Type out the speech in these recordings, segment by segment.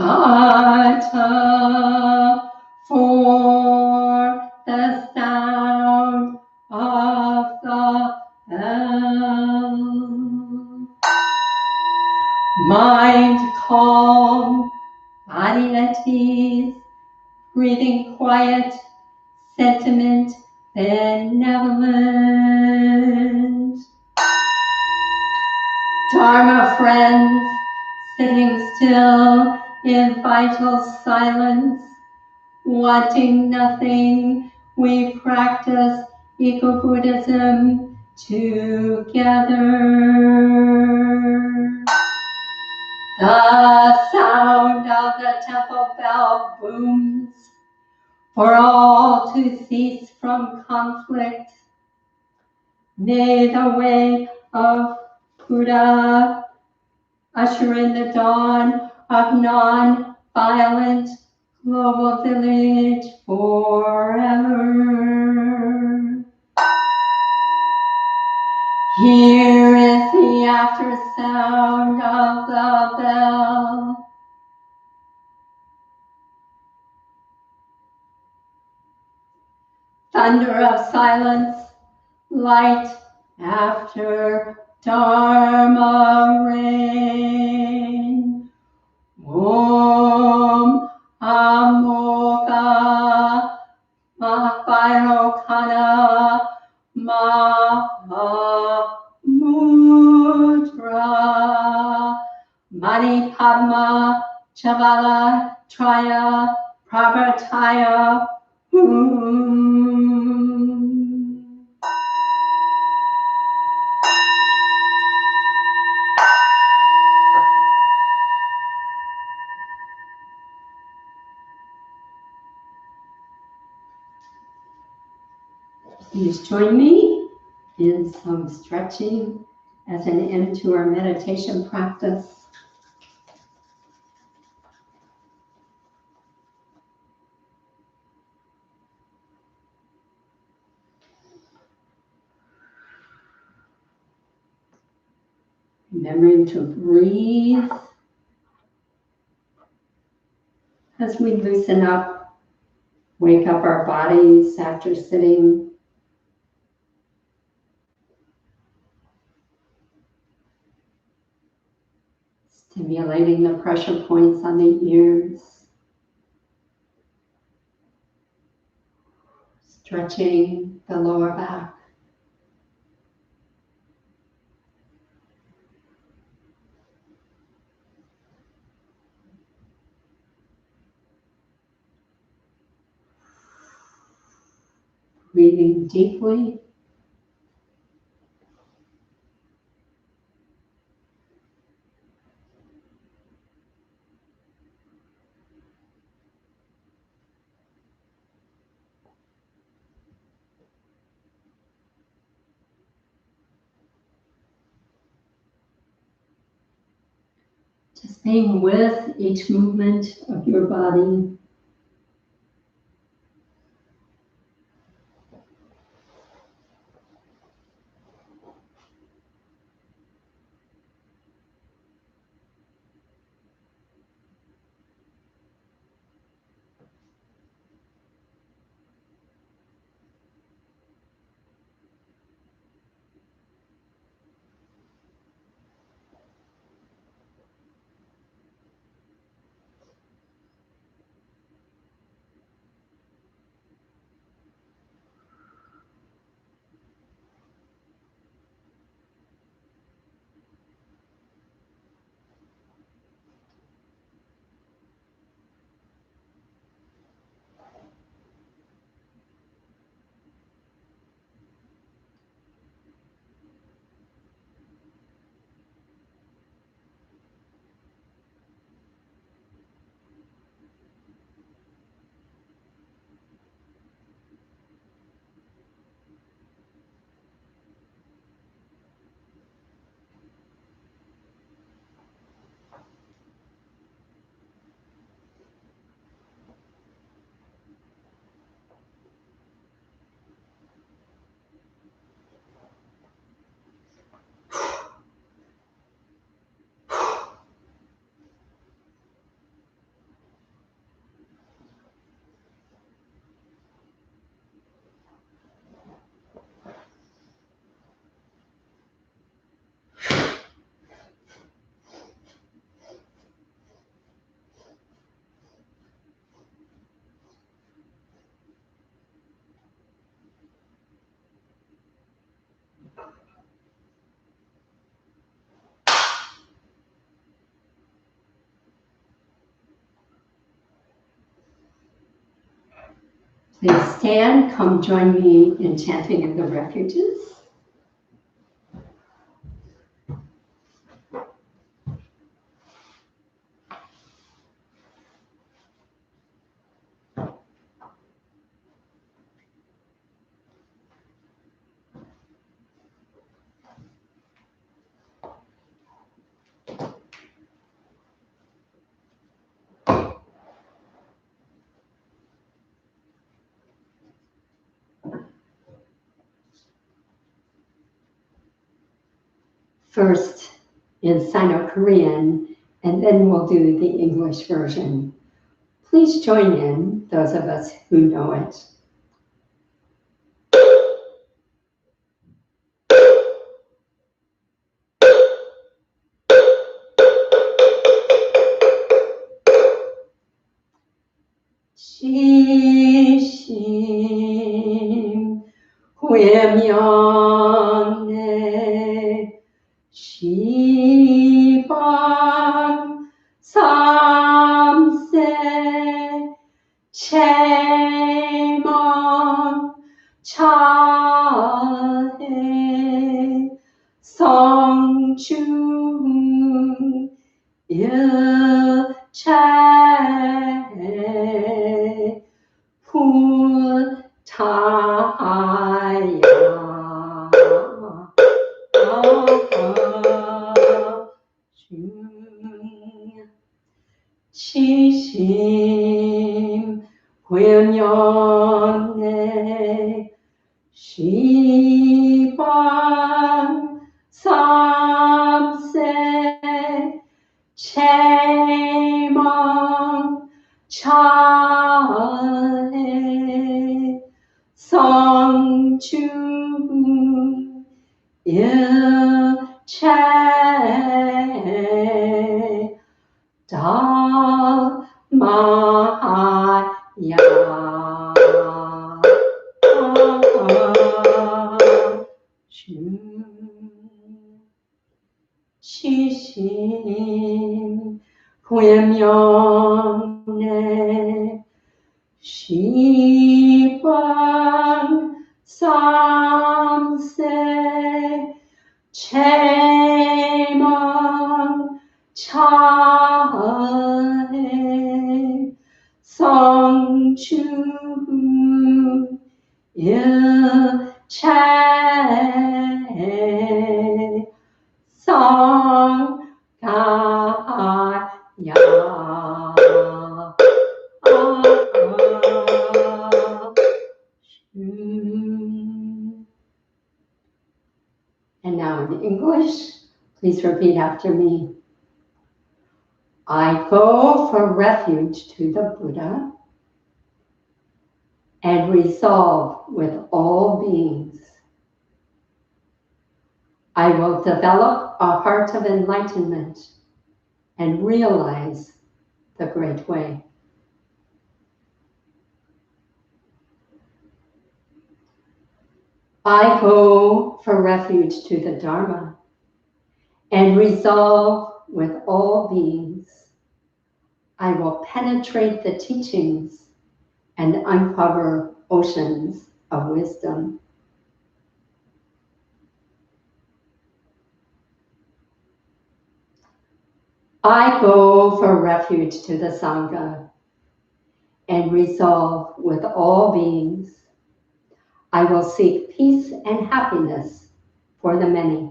Sata, for the sound of the bell. Mind calm, body at ease, breathing quiet, sentiment benevolent. Dharma friends, sitting still in vital silence, wanting nothing, we practice eco-Buddhism together. The sound of the temple bell booms for all to cease from conflict. May the way of Buddha usher in the dawn of non-violent global village forever. Here is the after sound of the bell. Thunder of silence, light after Dharma rain. Om Amoga Mahvairokana Mahamudra Mani Padma Chavala Traya Pravartaya Please join me in some stretching as an end to our meditation practice. Remembering to breathe as we loosen up, wake up our bodies after sitting. Stimulating the pressure points on the ears. Stretching the lower back. Breathing deeply. Just being with each movement of your body. Please stand, come join me in chanting of the Refuges. First in Sino-Korean, and then we'll do the English version. Please join in, those of us who know it. 시심 후회면에 시방 삼세 체망 차해 성중 일체 불타야 시심 회면에 시방 삼세 체망 차해 성중 일체 Dhammapada 시심 회면에 시방 삼세 체망 차해 성중 일체 성가야 And now in English, please repeat after me. I go for refuge to the Buddha and resolve with all beings. I will develop a heart of enlightenment and realize the great way. I go for refuge to the Dharma and resolve with all beings. I will penetrate the teachings and uncover oceans of wisdom. I go for refuge to the Sangha and resolve with all beings. I will seek peace and happiness for the many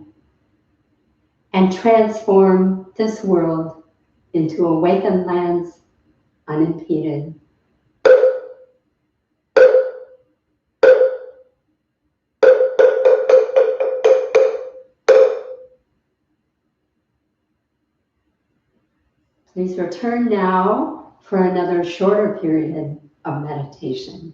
and transform this world into awakened lands unimpeded. Please return now for another shorter period of meditation.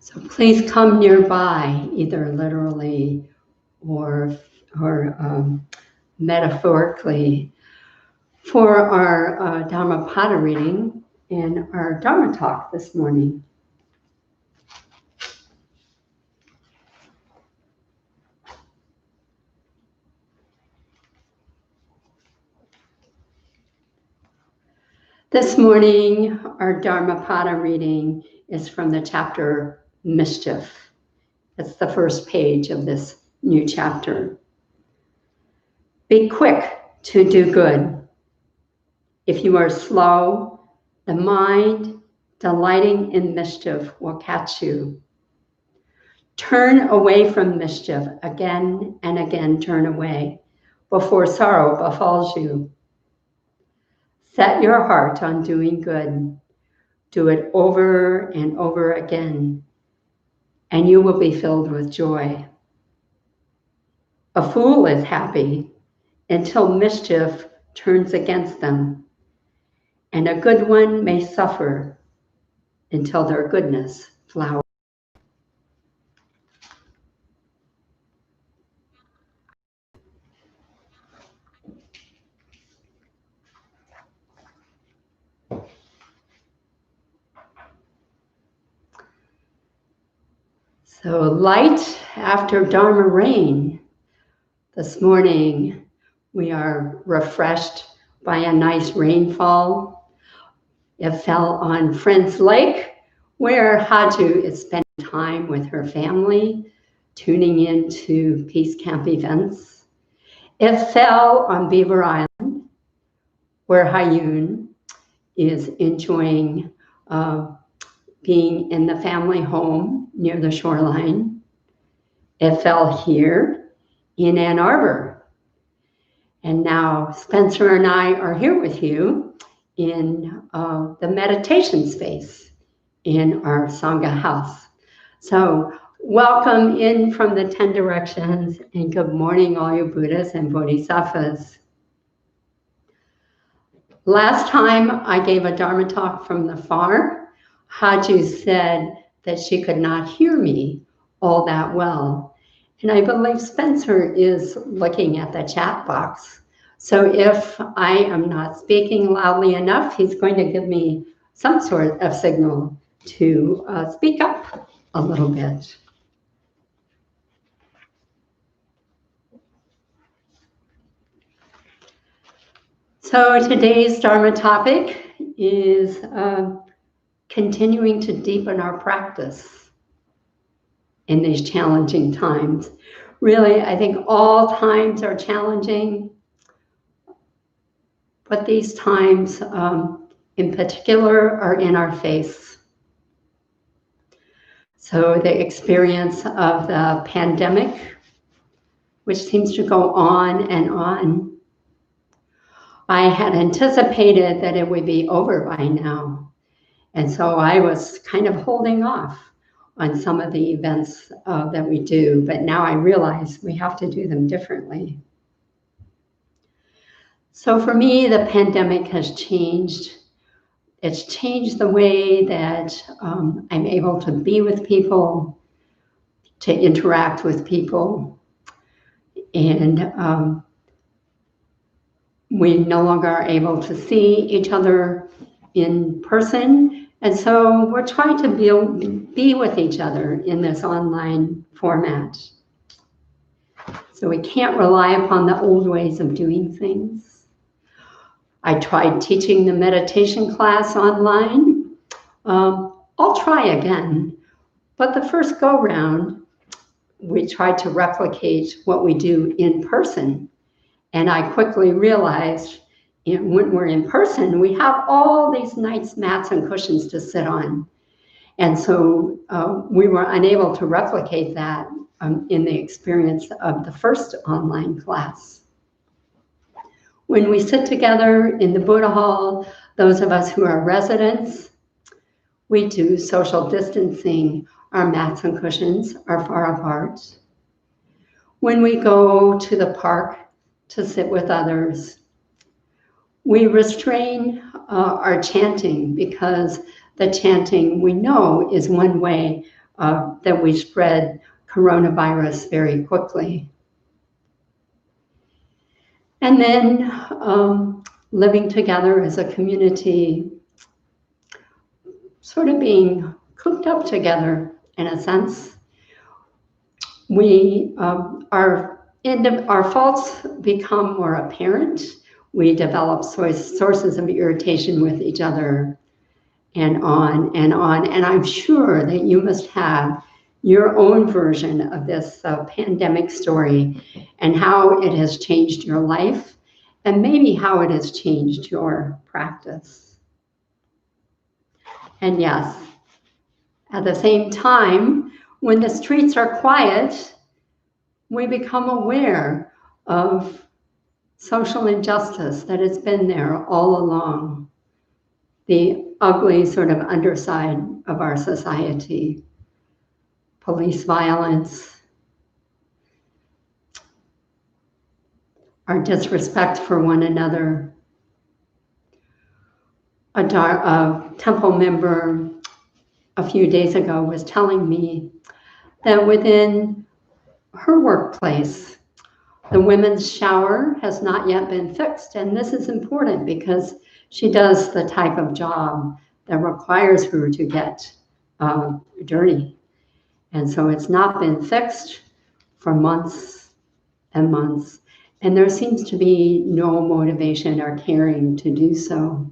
So please come nearby, either literally or metaphorically, for our Dhammapada reading and our Dharma talk this morning. This morning, our Dharmapada reading is from the chapter Mischief. It's the first page of this new chapter. Be quick to do good. If you are slow, the mind delighting in mischief will catch you. Turn away from mischief, again and again turn away, before sorrow befalls you. Set your heart on doing good. Do it over and over again, and you will be filled with joy. A fool is happy until mischief turns against them, and a good one may suffer until their goodness flowers. So light after Dharma rain. This morning we are refreshed by a nice rainfall. It fell on Friends Lake, where Haju is spending time with her family, tuning into Peace Camp events. It fell on Beaver Island, where Hayun is enjoying being in the family home near the shoreline. It fell here in Ann Arbor. And now Spencer and I are here with you in the meditation space in our Sangha house. So welcome in from the 10 directions, and good morning all you Buddhas and Bodhisattvas. Last time I gave a Dharma talk from the farm. Haju said that she could not hear me all that well. And I believe Spencer is looking at the chat box. So if I am not speaking loudly enough, he's going to give me some sort of signal to speak up a little bit. So today's Dharma topic is continuing to deepen our practice in these challenging times. Really, I think all times are challenging, but these times in particular are in our face. So the experience of the pandemic, which seems to go on and on. I had anticipated that it would be over by now. And so I was kind of holding off on some of the events that we do, but now I realize we have to do them differently. So for me, the pandemic has changed. It's changed the way that I'm able to be with people, to interact with people, and we no longer are able to see each other in person. And so we're trying to be with each other in this online format. So we can't rely upon the old ways of doing things. I tried teaching the meditation class online. I'll try again. But the first go round, we tried to replicate what we do in person. And I quickly realized when we're in person, we have all these nice mats and cushions to sit on. And so we were unable to replicate that in the experience of the first online class. When we sit together in the Buddha Hall, those of us who are residents, we do social distancing. Our mats and cushions are far apart. When we go to the park to sit with others, we restrain our chanting, because the chanting we know is one way that we spread coronavirus very quickly. And then living together as a community, sort of being cooped up together in a sense. Our faults become more apparent. We develop sources of irritation with each other, and on and on. And I'm sure that you must have your own version of this pandemic story and how it has changed your life, and maybe how it has changed your practice. And yes, at the same time, when the streets are quiet, we become aware of social injustice that has been there all along, the ugly sort of underside of our society, police violence, our disrespect for one another. A temple member a few days ago was telling me that within her workplace, the women's shower has not yet been fixed. And this is important because she does the type of job that requires her to get dirty. And so it's not been fixed for months and months. And there seems to be no motivation or caring to do so.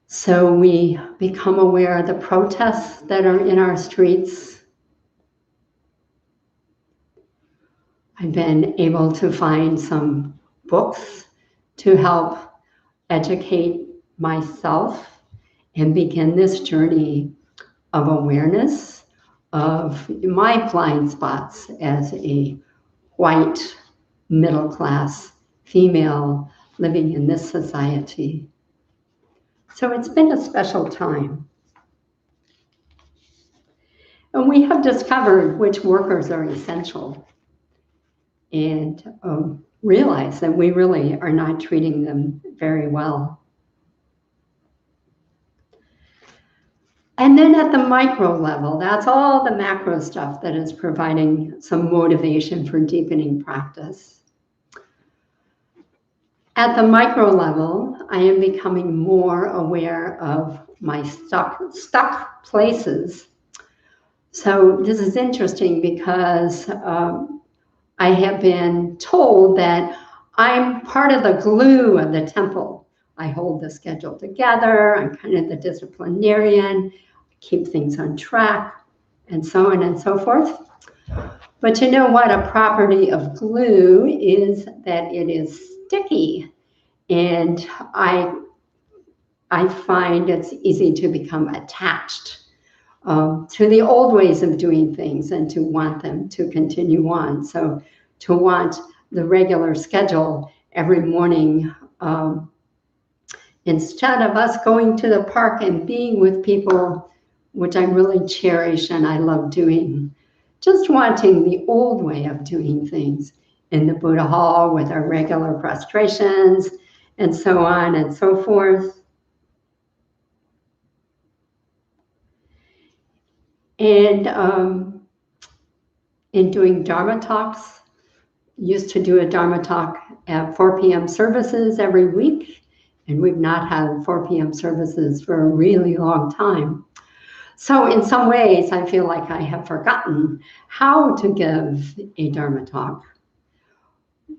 So we become aware of the protests that are in our streets. I've been able to find some books to help educate myself and begin this journey of awareness of my blind spots as a white, middle-class female living in this society. So it's been a special time. And we have discovered which workers are essential and realize that we really are not treating them very well. And then at the micro level, that's all the macro stuff that is providing some motivation for deepening practice. At the micro level, I am becoming more aware of my stuck places. So this is interesting because I have been told that I'm part of the glue of the temple. I hold the schedule together. I'm kind of the disciplinarian, keep things on track, and so on and so forth. But you know what? A property of glue is that it is sticky. And I find it's easy to become attached to the old ways of doing things and to want them to continue on. So to want the regular schedule every morning, instead of us going to the park and being with people, which I really cherish and I love doing, just wanting the old way of doing things in the Buddha Hall with our regular prostrations and so on and so forth. And in doing Dharma talks, used to do a Dharma talk at 4 p.m. services every week, and we've not had 4 p.m. services for a really long time. So in some ways, I feel like I have forgotten how to give a Dharma talk.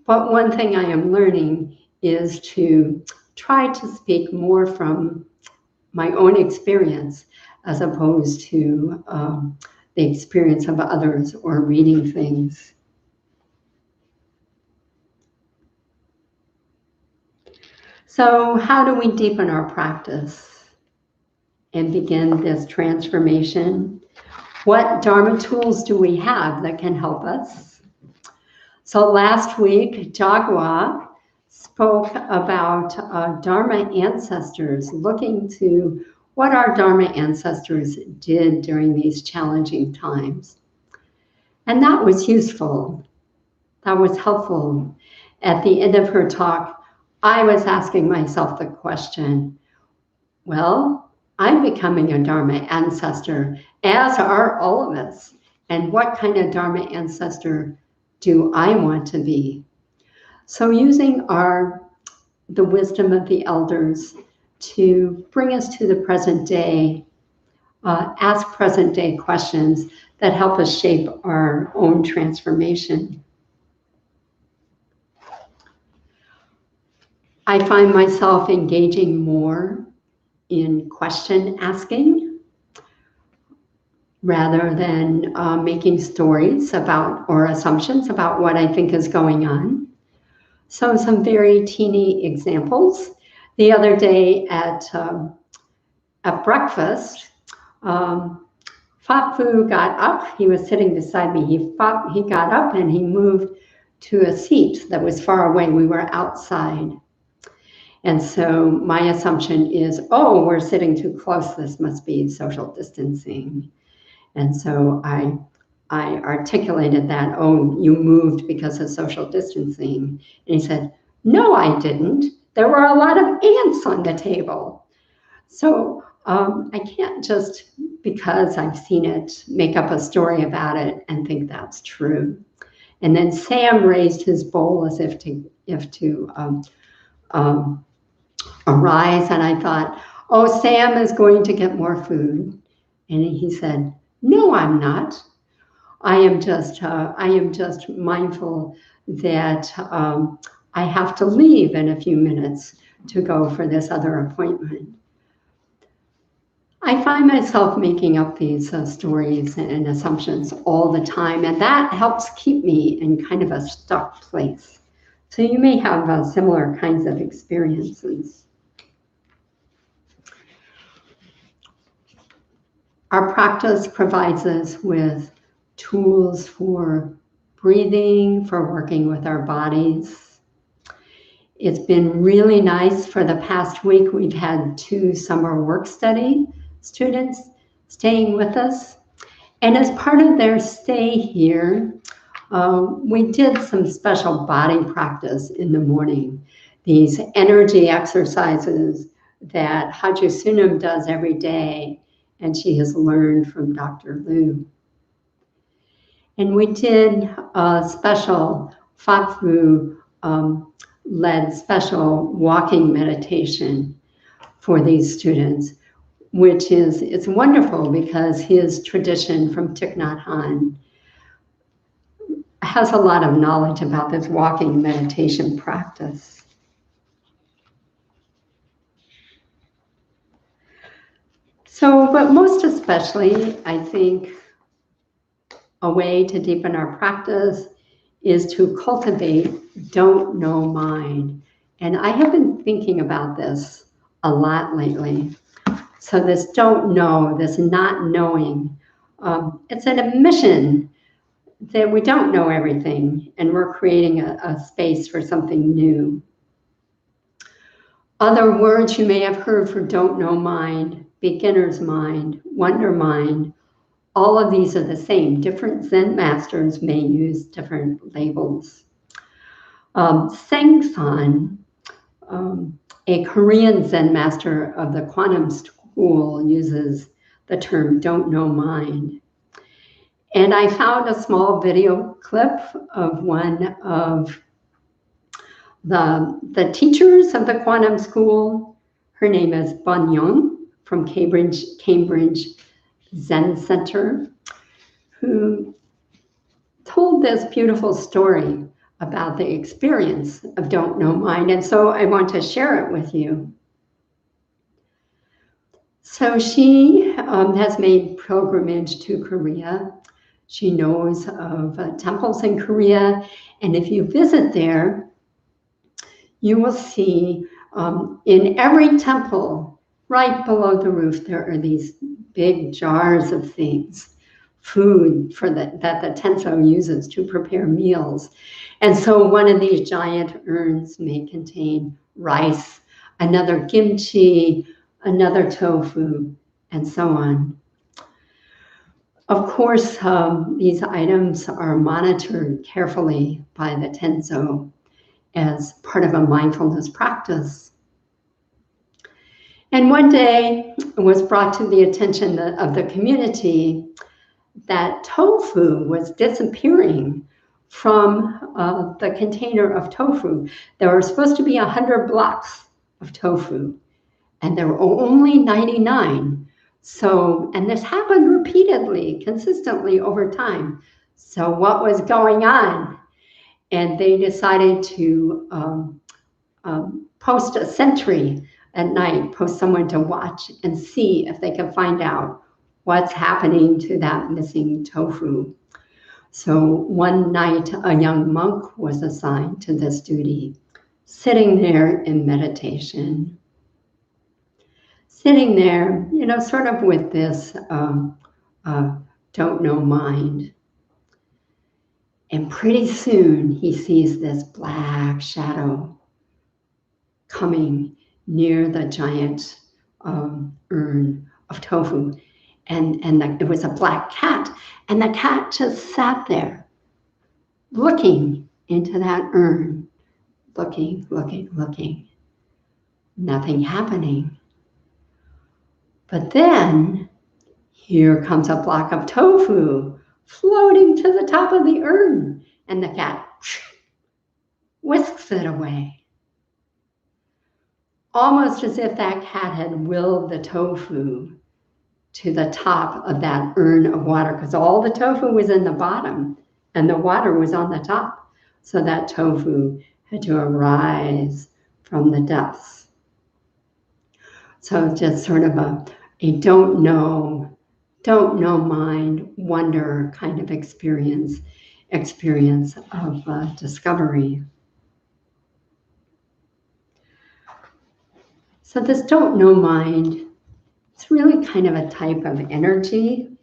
But one thing I am learning is to try to speak more from my own experience as opposed to the experience of others or reading things. So how do we deepen our practice and begin this transformation? What Dharma tools do we have that can help us? So last week, Jagwa spoke about Dharma ancestors, looking to what our Dharma ancestors did during these challenging times. And that was useful. That was helpful. At the end of her talk, I was asking myself the question, well, I'm becoming a Dharma ancestor, as are all of us. And what kind of Dharma ancestor do I want to be? So using the wisdom of the elders to bring us to the present day, ask present day questions that help us shape our own transformation. I find myself engaging more in question asking rather than making stories about or assumptions about what I think is going on. So some very teeny examples. The other day at breakfast, Fafu got up. He was sitting beside me. He got up and he moved to a seat that was far away. We were outside. And so my assumption is, oh, we're sitting too close. This must be social distancing. And so I articulated that, oh, you moved because of social distancing. And he said, no, I didn't. There were a lot of ants on the table. So I can't just, because I've seen it, make up a story about it and think that's true. And then Sam raised his bowl as if to arise, and I thought, oh, Sam is going to get more food. And he said, no, I'm not. I am just mindful that I have to leave in a few minutes to go for this other appointment. I find myself making up these stories and assumptions all the time, and that helps keep me in kind of a stuck place. So you may have similar kinds of experiences. Our practice provides us with tools for breathing, for working with our bodies. It's been really nice. For the past week, we've had 2 summer work study students staying with us. And as part of their stay here, we did some special body practice in the morning. These energy exercises that Haji Sunam does every day, and she has learned from Dr. Liu. And we did a special Fafu led special walking meditation for these students, which it's wonderful because his tradition from Thich Nhat Hanh has a lot of knowledge about this walking meditation practice. So, but most especially, I think a way to deepen our practice is to cultivate don't know mind. And I have been thinking about this a lot lately. So this don't know, this not knowing, it's an admission that we don't know everything and we're creating a space for something new. Other words you may have heard for don't know mind, beginner's mind, wonder mind, all of these are the same. Different Zen masters may use different labels. Sengsan, a Korean Zen master of the quantum school, uses the term don't know mind. And I found a small video clip of one of the teachers of the quantum school. Her name is Bun Young from Cambridge Zen Center, who told this beautiful story about the experience of don't know mind. And so I want to share it with you. So she has made pilgrimage to Korea. She knows of temples in Korea. And if you visit there, you will see in every temple, right below the roof, there are these big jars of things, food that the Tenso uses to prepare meals. And so one of these giant urns may contain rice, another kimchi, another tofu, and so on. Of course, these items are monitored carefully by the Tenso as part of a mindfulness practice. And one day it was brought to the attention of the community that tofu was disappearing from the container of tofu. There were supposed to be 100 blocks of tofu, and there were only 99. So, and this happened repeatedly, consistently over time. So what was going on? And they decided to post a sentry at night, post someone to watch and see if they could find out what's happening to that missing tofu. So one night, a young monk was assigned to this duty, sitting there in meditation, sitting there, sort of with this don't know mind. And pretty soon he sees this black shadow coming near the giant urn of tofu. And it was a black cat. And the cat just sat there, looking into that urn, looking. Nothing happening. But then here comes a block of tofu floating to the top of the urn, and the cat whisks it away. Almost as if that cat had willed the tofu to the top of that urn of water, because all the tofu was in the bottom and the water was on the top. So that tofu had to arise from the depths. So just sort of a don't know mind, wonder kind of experience of discovery. So this don't know mind, it's really kind of a type of energy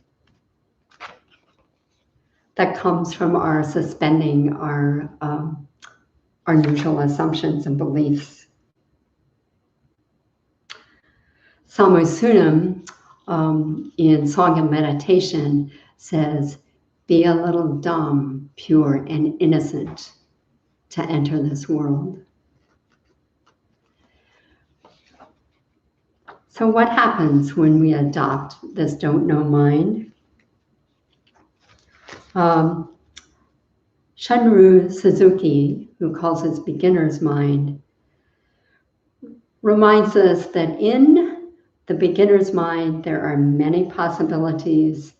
that comes from our suspending our usual assumptions and beliefs. Samusunam in Song and Meditation says, be a little dumb, pure, and innocent to enter this world. So what happens when we adopt this don't know mind? Shunryu Suzuki, who calls it beginner's mind, reminds us that in the beginner's mind, there are many possibilities.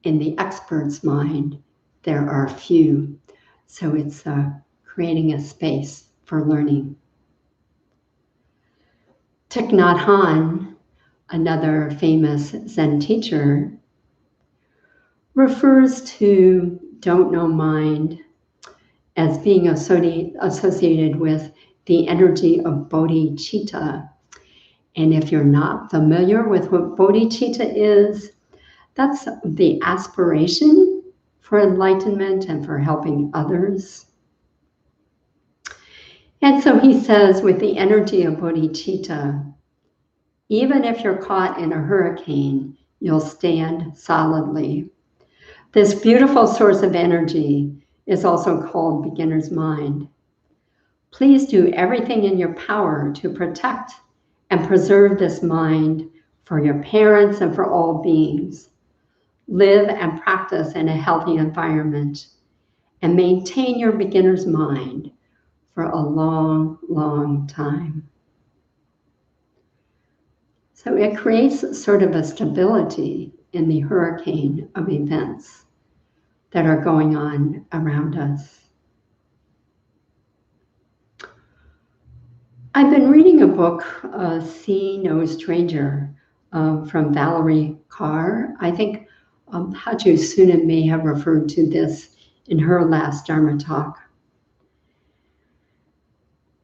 In the expert's mind, there are few. So it's creating a space for learning. Thich Nhat Hanh, another famous Zen teacher, refers to don't know mind as being associated with the energy of bodhicitta. And if you're not familiar with what bodhicitta is, that's the aspiration for enlightenment and for helping others. And so he says, with the energy of bodhicitta, even if you're caught in a hurricane, you'll stand solidly. This beautiful source of energy is also called beginner's mind. Please do everything in your power to protect and preserve this mind for your parents and for all beings. Live and practice in a healthy environment and maintain your beginner's mind for a long, long time. So it creates sort of a stability in the hurricane of events that are going on around us. I've been reading a book, See No Stranger, from Valerie Carr. I think Haju Sunim may have referred to this in her last Dharma talk.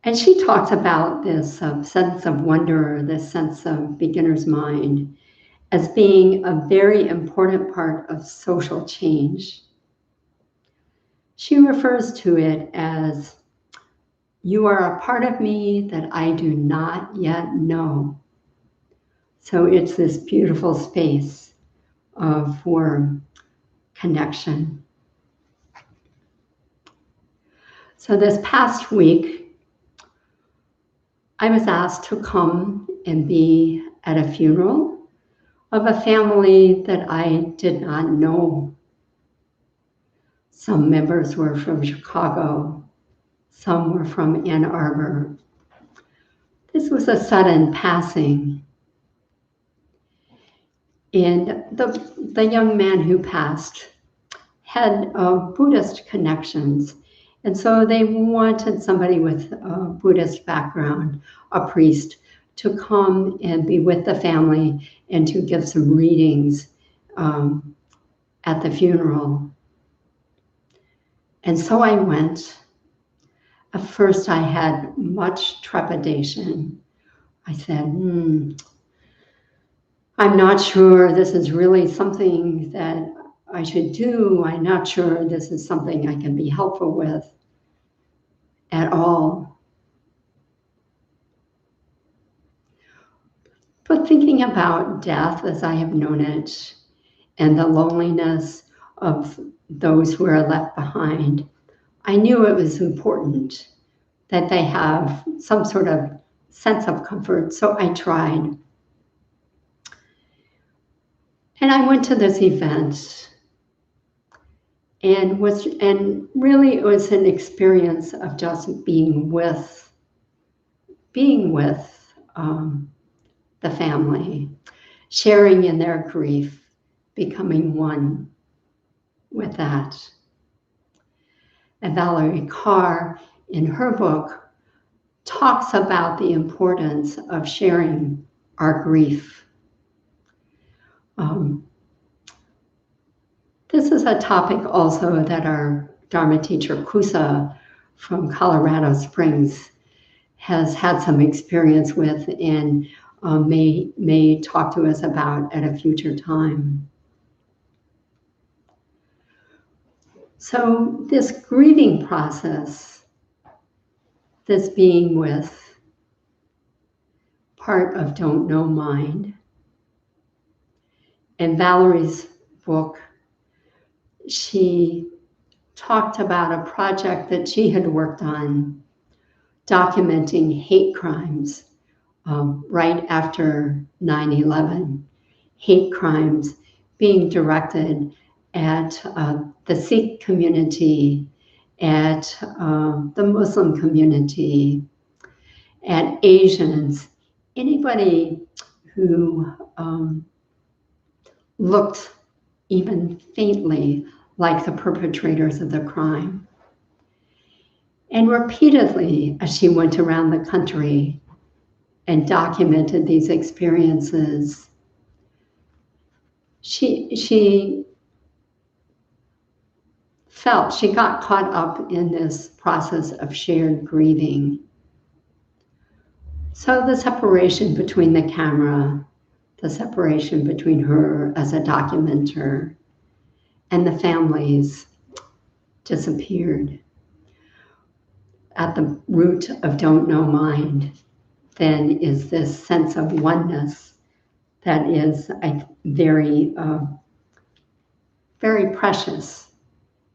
And she talks about this sense of wonder, this sense of beginner's mind, as being a very important part of social change. She refers to it as, you are a part of me that I do not yet know. So it's this beautiful space for connection. So this past week, I was asked to come and be at a funeral of a family that I did not know. Some members were from Chicago, some were from Ann Arbor. This was a sudden passing. And the young man who passed had Buddhist connections. And so they wanted somebody with a Buddhist background, a priest, to come and be with the family and to give some readings at the funeral. And so I went. At first I had much trepidation. I said, I'm not sure this is really something that I should do. I'm not sure this is something I can be helpful with at all. But thinking about death as I have known it and the loneliness of those who are left behind, I knew it was important that they have some sort of sense of comfort, so I tried. And I went to this event, and really it was an experience of just being with the family, sharing in their grief, becoming one with that. And Valerie Carr, in her book, talks about the importance of sharing our grief. This is a topic also that our Dharma teacher, Kusa, from Colorado Springs, has had some experience with and may talk to us about at a future time. So this grieving process, this being with, part of Don't Know Mind. In Valerie's book, she talked about a project that she had worked on documenting hate crimes right after 9/11, hate crimes being directed at the Sikh community, at the Muslim community, at Asians, anybody who looked even faintly like the perpetrators of the crime. And repeatedly, as she went around the country and documented these experiences, she felt, she got caught up in this process of shared grieving. So the separation between the camera, the separation between her as a documenter and the families disappeared. At the root of Don't Know Mind, then, is this sense of oneness that is very, very precious,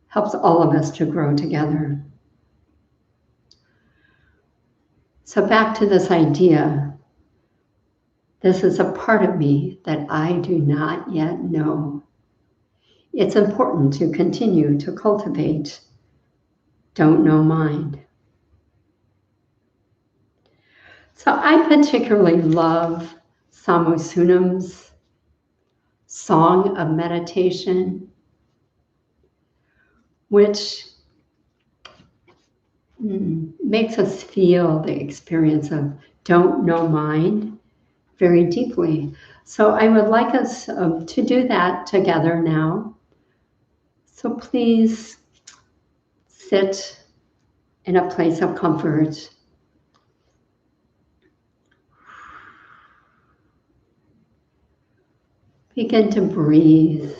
helps all of us to grow together. So back to this idea, this is a part of me that I do not yet know. It's important to continue to cultivate Don't Know Mind. So I particularly love Samusunam's Song of Meditation, which makes us feel the experience of Don't Know Mind very deeply. So I would like us to do that together now. So please sit in a place of comfort. Begin to breathe.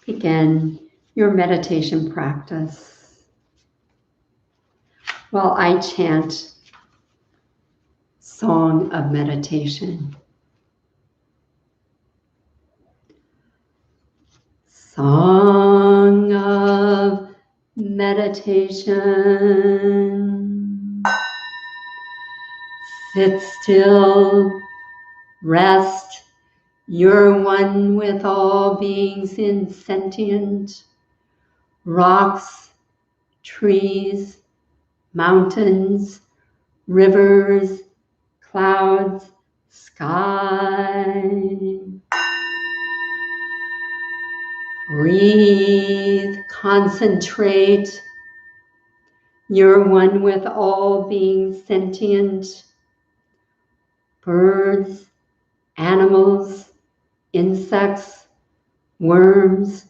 Begin your meditation practice while I chant Song of Meditation. Song of Meditation. Sit still, rest. You're one with all beings insentient, rocks, trees, mountains, rivers, clouds, sky. Breathe, concentrate. You're one with all beings sentient, birds, animals, insects, worms,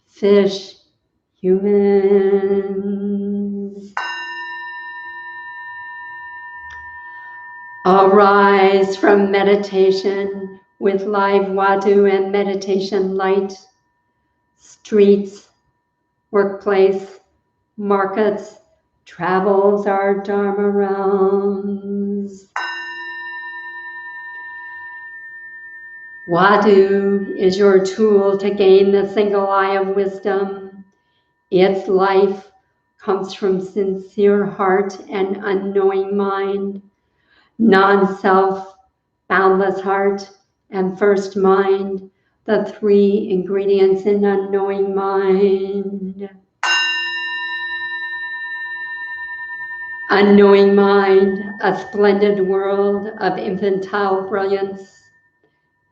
fish, humans. Arise from meditation with live wadu and meditation light. Streets, workplace, markets, travels our Dharma realms. Wadu is your tool to gain the single eye of wisdom. Its life comes from sincere heart and unknowing mind, non-self, boundless heart, and first mind, the three ingredients in unknowing mind. Unknowing mind, a splendid world of infantile brilliance.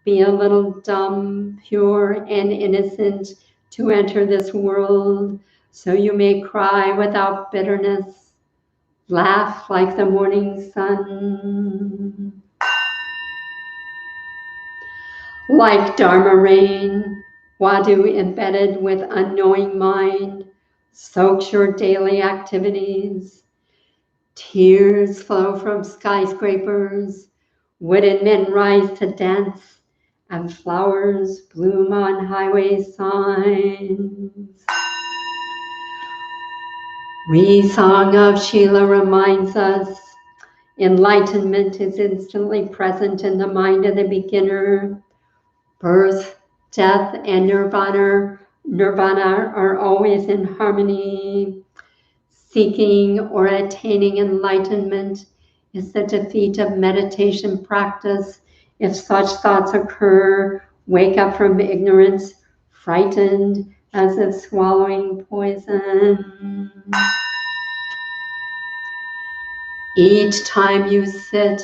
Be a little dumb, pure, and innocent to enter this world, so you may cry without bitterness, laugh like the morning sun. Like Dharma rain, wadu embedded with unknowing mind, soaks your daily activities. Tears flow from skyscrapers, wooden men rise to dance, and flowers bloom on highway signs. Re-song of Srila reminds us, enlightenment is instantly present in the mind of the beginner. Birth, death, and nirvana are always in harmony. Seeking or attaining enlightenment is the defeat of meditation practice. If such thoughts occur, wake up from ignorance, frightened as if swallowing poison. Each time you sit,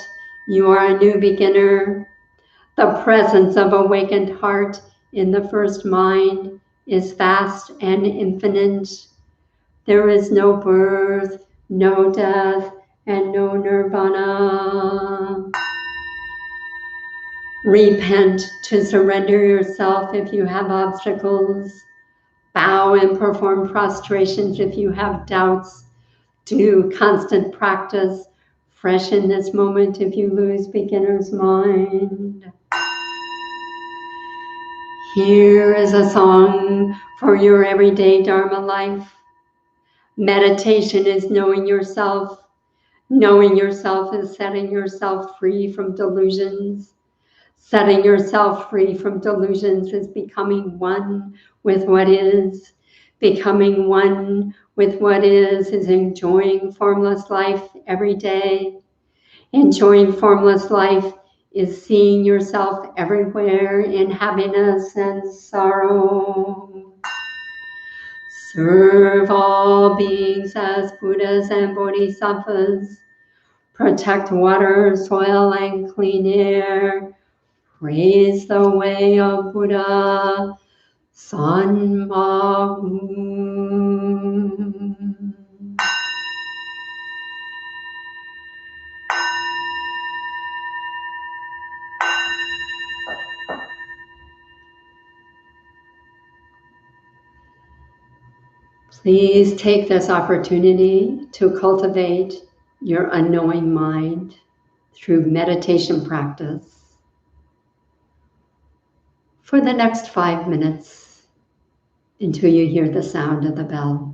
you are a new beginner. The presence of awakened heart in the first mind is vast and infinite. There is no birth, no death, and no nirvana. Repent to surrender yourself if you have obstacles. Bow and perform prostrations if you have doubts. Do constant practice. Fresh in this moment if you lose beginner's mind. Here is a song for your everyday Dharma life. Meditation is knowing yourself. Knowing yourself is setting yourself free from delusions. Setting yourself free from delusions is becoming one with what is. Becoming one with what is enjoying formless life every day. Enjoying formless life is seeing yourself everywhere in happiness and sorrow. Serve all beings as Buddhas and Bodhisattvas. Protect water, soil, and clean air. Praise the way of Buddha. Sanmahu. Please take this opportunity to cultivate your unknowing mind through meditation practice for the next 5 minutes until you hear the sound of the bell.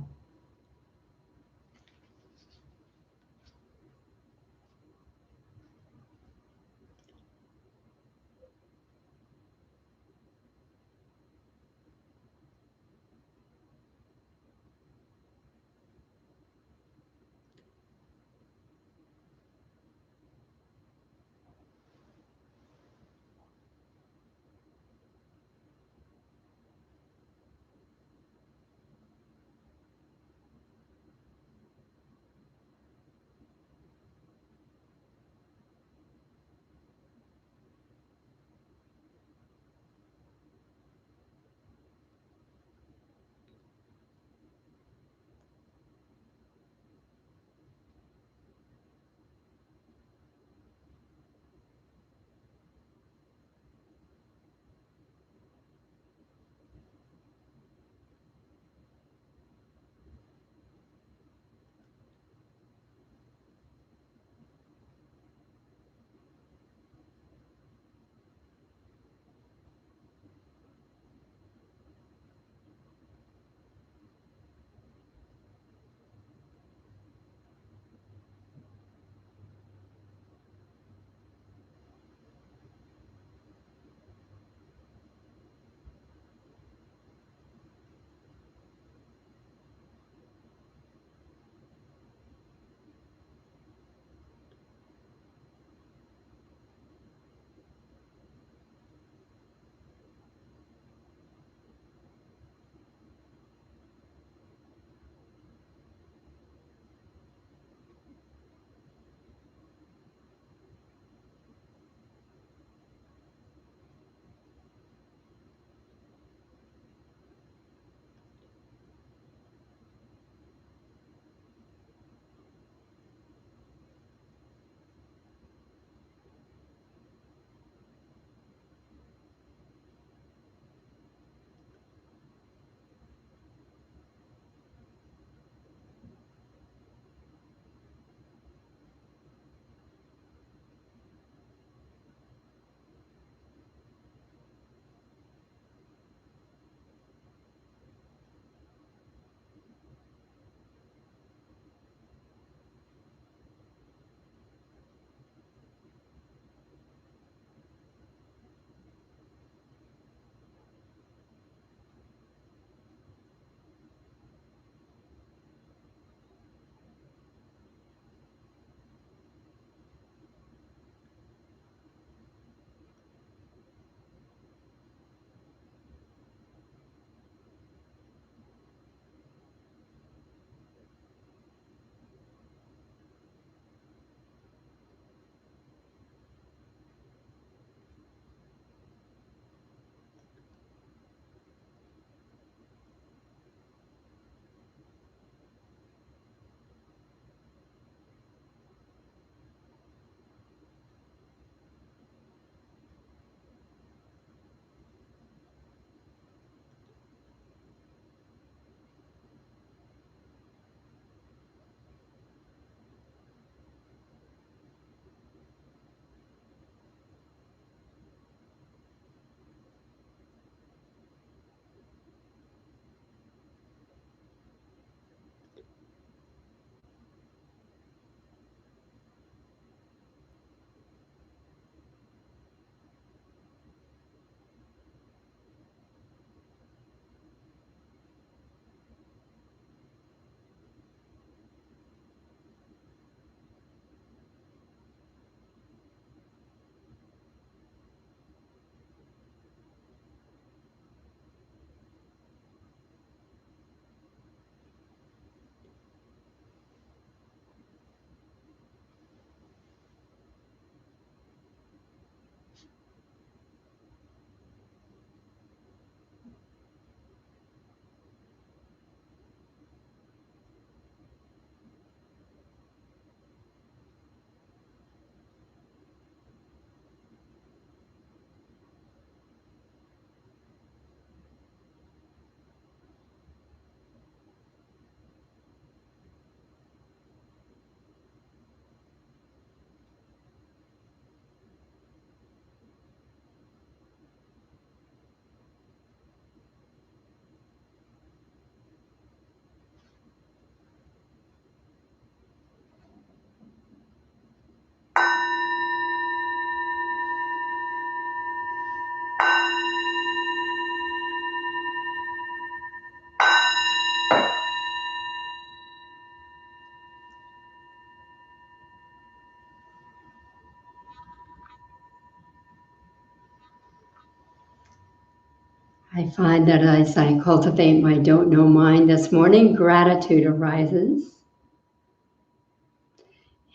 I find that as I cultivate my don't know mind this morning, gratitude arises.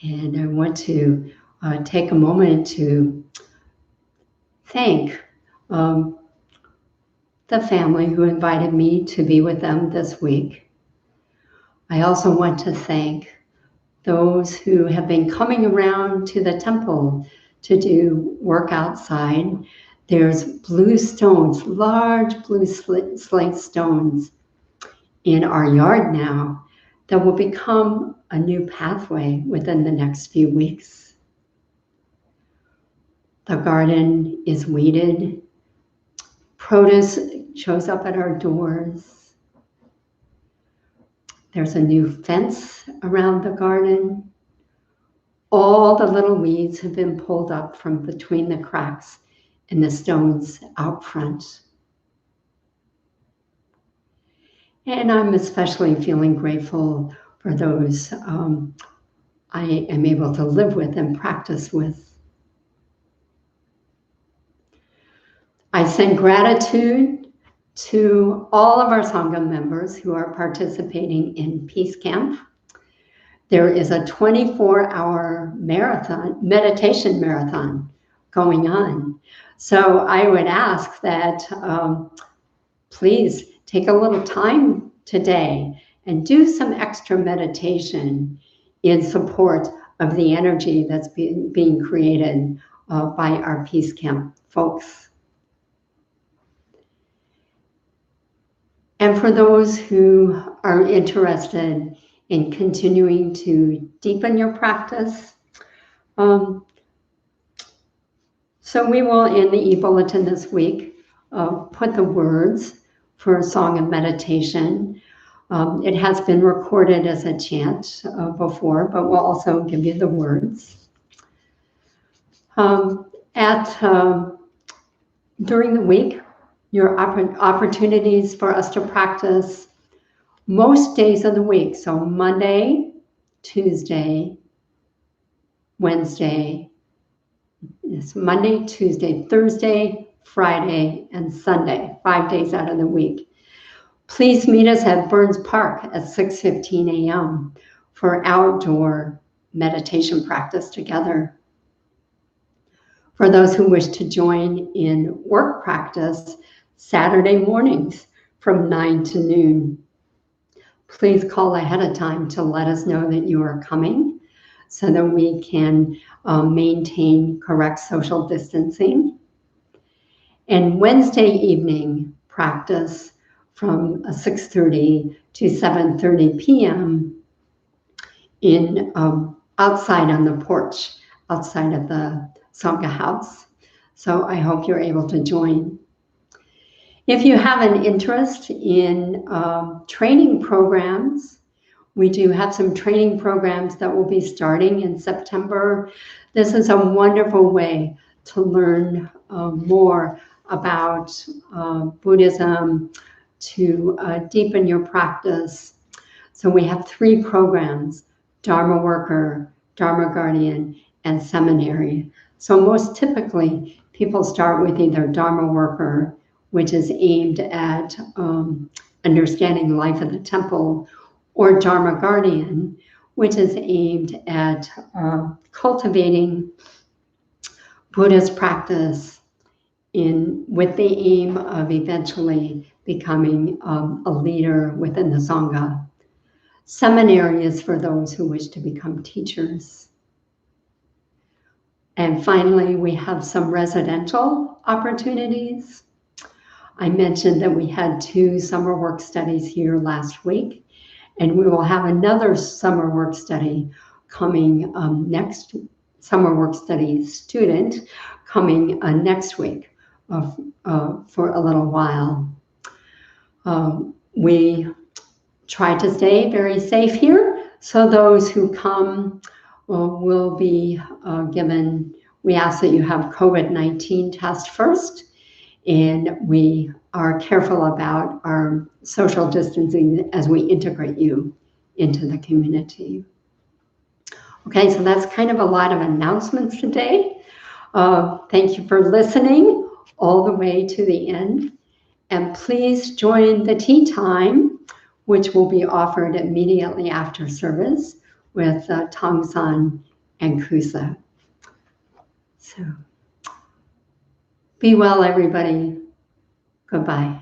And I want to take a moment to thank the family who invited me to be with them this week. I also want to thank those who have been coming around to the temple to do work outside. There's blue stones, large blue slate stones in our yard now that will become a new pathway within the next few weeks. The garden is weeded. Produce shows up at our doors. There's a new fence around the garden. All the little weeds have been pulled up from between the cracks in the stones out front. And I'm especially feeling grateful for those I am able to live with and practice with. I send gratitude to all of our Sangha members who are participating in Peace Camp. There is a 24-hour meditation marathon going on. So I would ask that please take a little time today and do some extra meditation in support of the energy that's being created by our Peace Camp folks. And for those who are interested in continuing to deepen your practice, so we will, in the e-bulletin this week, put the words for a song of meditation. It has been recorded as a chant before, but we'll also give you the words. During the week, your opportunities for us to practice most days of the week. So Monday, Tuesday, Wednesday, Monday, Tuesday, Thursday, Friday, and Sunday, 5 days out of the week. Please meet us at Burns Park at 6:15 a.m. for outdoor meditation practice together. For those who wish to join in work practice, Saturday mornings from 9 to noon. Please call ahead of time to let us know that you are coming so that we can maintain correct social distancing. And Wednesday evening practice from 6:30 to 7:30 p.m. in outside on the porch, outside of the Sangha house. So I hope you're able to join. If you have an interest in training programs, we do have some training programs that will be starting in September. This is a wonderful way to learn more about Buddhism, to deepen your practice. So we have 3 programs: Dharma Worker, Dharma Guardian, and Seminary. So most typically, people start with either Dharma Worker, which is aimed at understanding life at the temple, or Dharma Guardian, which is aimed at cultivating Buddhist practice with the aim of eventually becoming a leader within the Sangha. Seminary is for those who wish to become teachers. And finally, we have some residential opportunities. I mentioned that we had 2 summer work studies here last week, and we will have another summer work study coming next, summer work study student coming next week for a little while. We try to stay very safe here, so those who come will be given, we ask that you have COVID-19 test first, and we are careful about our social distancing as we integrate you into the community. Okay, so that's kind of a lot of announcements today. Thank you for listening all the way to the end. And please join the tea time, which will be offered immediately after service with Tongsan and Kusa. So be well, everybody. Goodbye.